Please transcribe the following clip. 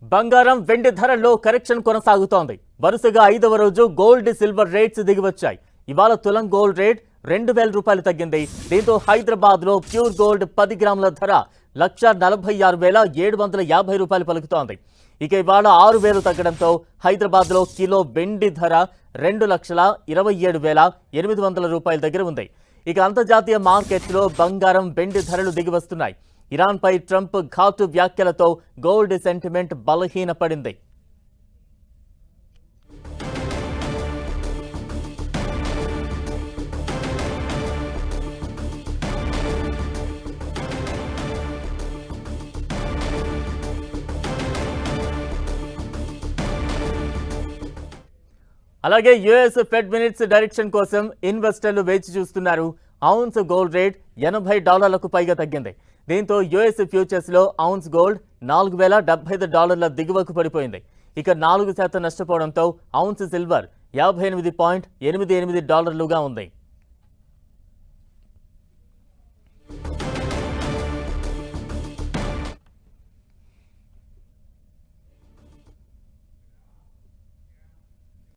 బంగారం వెండి ధరల్లో కరెక్షన్ కొనసాగుతోంది. వరుసగా 5వ రోజు గోల్డ్ సిల్వర్ రేట్స్ దిగివచ్చాయి. ఇవాళ తులం గోల్డ్ రేట్ 2000 రూపాయలు తగ్గింది. దీంతో హైదరాబాద్ లో ప్యూర్ గోల్డ్ 10 గ్రాముల ధర 1,46,750 రూపాయలు పలుకుతోంది. ఇక ఇవాళ 6,000 తగ్గడంతో హైదరాబాద్ లో కిలో వెండి ధర 2,27,800 రూపాయల దగ్గర ఉంది. ఇక అంతర్జాతీయ మార్కెట్స్ లో బంగారం వెండి ధరలు దిగి వస్తున్నాయి. ఇరాన్ పై ట్రంప్ ఘాటు వ్యాఖ్యలతో గోల్డ్ సెంటిమెంట్ బలహీనపడింది. అలాగే యుఎస్ ఫెడ్ మినిట్స్ డైరెక్షన్ కోసం ఇన్వెస్టర్లు వేచి చూస్తున్నారు. ఔన్స్ గోల్డ్ రేట్ $80కు పైగా తగ్గింది. దీంతో యుఎస్ ఫ్యూచర్స్ లో ఔన్స్ గోల్డ్ $4,075 దిగువకు పడిపోయింది. ఇక 4% నష్టపోవడంతో ఔన్స్ సిల్వర్ $58.88గా ఉంది.